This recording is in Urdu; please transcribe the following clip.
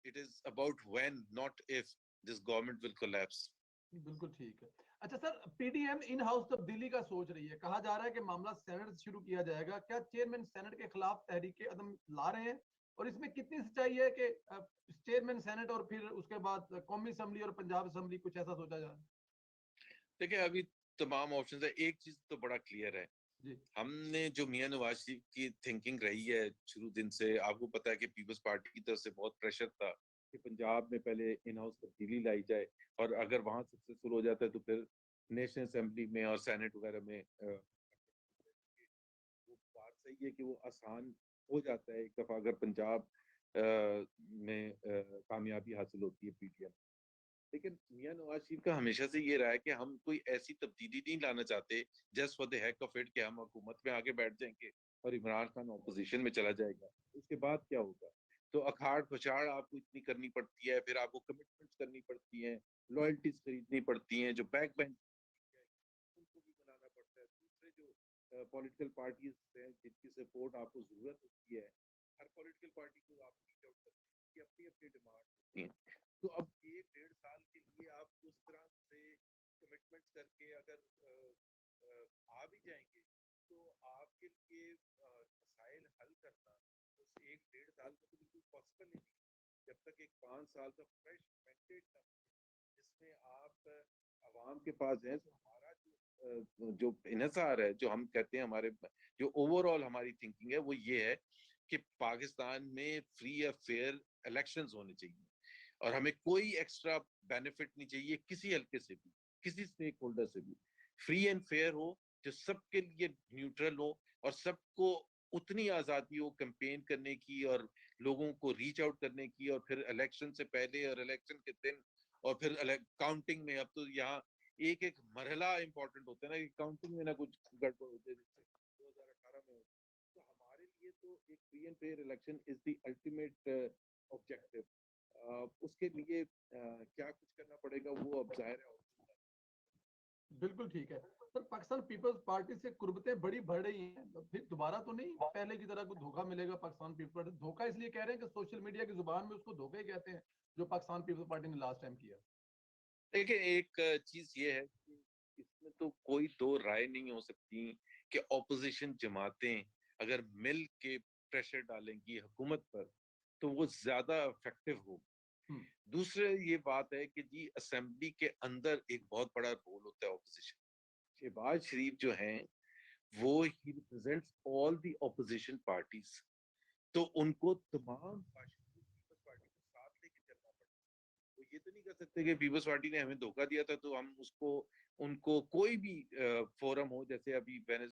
it is about when, not if, this government will collapse. بالکل ٹھیک ہے. اچھا sir, P D M in house تبدیلی کا سوچ رہی ہے, کہا جا رہا ہے کہ معاملہ سینٹ سے شروع کیا جائے گا. کیا چیئرمین سینٹ کے خلاف تحریک عدم لا رہے ہیں, اور اس میں کتنی سچائی ہے کہ چیئرمین سینٹ اور پھر اس کے بعد قومی اسمبلی اور پنجاب اسمبلی, کچھ ایسا سوچا جا رہا ہے؟ دیکھیں ابھی تمام آپشنز ہے. ایک چیز تو بڑا کلیئر ہے, ہم نے جو میاں نواز شریف کی تھنکنگ رہی ہے شروع دن سے, آپ کو پتا ہے کہ پیپلز پارٹی کی طرف سے بہت پریشر تھا کہ پنجاب میں پہلے ان ہاؤس تبدیلی لائی جائے, اور اگر وہاں سکسیسفل ہو جاتا ہے تو پھر نیشنل اسمبلی میں اور سینٹ وغیرہ میں. وہ بات صحیح ہے کہ وہ آسان ہو جاتا ہے ایک دفعہ اگر پنجاب میں کامیابی حاصل ہوتی ہے پی ٹی ایم. لیکن میاں نواز شریف کا ہمیشہ سے یہ رہا ہے کہ ہم کوئی ایسی تبدیلی نہیں لانا چاہتے just for the heck of it کہ ہم حکومت میں آگے بیٹھ جائیں گے اور عمران خان اپوزیشن میں چلا جائے گا, اس کے بعد کیا ہوگا. تو اکھاڑ پچھاڑ آپ کو اتنی کرنی پڑتی ہے, پھر آپ کو کمٹمنٹس کرنی پڑتی ہیں, لائلٹیز خریدنی پڑتی ہیں, جو بیک بینچ ان کو بھی بنانا پڑتا ہے. دوسرے جو پولیٹیکل پارٹیز ہیں جن کی سپورٹ آپ کو ضرورت ہوتی ہے, ہر پولیٹیکل پارٹی کو آپ ریچ آؤٹ کرتے ہیں کہ اپنی اپنی ڈیمانڈ ہوتی ہیں. تو اب 1-1.5 سال کے لیے آپ اس طرح سے کمٹمنٹس کر کے اگر آ بھی جائیں گے تو آپ کے لیے مسائل حل کرنا اس 1-1.5 سال میں تو بالکل پاسبل ہی نہیں, جب تک ایک 5 سال کا فریش مینڈیٹ نہ ہو جس میں آپ عوام کے پاس ہیں. تو ہمارا جو انحصار ہے, جو ہم کہتے ہیں ہمارے جو اوور آل ہماری تھنکنگ ہے, وہ یہ ہے کہ پاکستان میں فری اور فیئر الیکشنز ہونے چاہیے, اور ہمیں کوئی ایکسٹرا بینیفٹ نہیں چاہیے کسی حلقے سے بھی, کسی اسٹیک ہولڈر سے بھی. فری اینڈ فیئر ہو, جو سب کے لیے نیوٹرل ہو, اور سب کو اتنی آزادی ہو کیمپین کرنے کی اور لوگوں کو ریچ آؤٹ کرنے کی, اور پھر الیکشن سے پہلے اور الیکشن کے دن, اور پھر کاؤنٹنگ میں. اب تو یہاں ایک ایک مرحلہ امپورٹنٹ ہوتا ہے نا, کہ کاؤنٹنگ میں نہ کچھ گڑبڑ ہو جائے جیسے 2018 میں. تو ہمارے لیے تو ایک free and fair election is the ultimate objective. اس کے لیے کیا کچھ کرنا پڑے گا وہ اب ظاہر ہے. بالکل ٹھیک ہے سر. پاکستان پیپلز پارٹی سے قربتیں بڑی بڑھ رہی ہیں, پھر دوبارہ تو نہیں پہلے کی طرح کوئی دھوکہ ملے گا پاکستان پیپلز پارٹی؟ دھوکہ اس لیے کہہ رہے ہیں کہ سوشل میڈیا کی زبان میں اس کو دھوکہ ہی کہتے ہیں جو پاکستان پیپلز پارٹی نے لاسٹ ٹائم کیا. دیکھیں ایک چیز یہ ہے کہ اس میں تو کوئی دو رائے نہیں ہو سکتی کہ اپوزیشن جماعتیں اگر مل کے پریشر ڈالیں گی حکومت پر تو وہ زیادہ افیکٹو ہو. دوسرے یہ بات ہے کہ جی اسمبلی کے اندر ایک بہت بڑا رول ہوتا ہے اپوزیشن. شہباز شریف جو ہیں وہ ہی ریپرزینٹس آل دی اپوزیشن پارٹیز, تو ان کو تمام پیپلز پارٹی کو ساتھ لے کے چلنا پڑتا ہے. وہ یہ تو نہیں کر سکتے کہ پیپلز پارٹی نے ہمیں دھوکہ دیا تھا تو ہم اس کو ان کو کوئی بھی فورم ہو, جیسے ابھی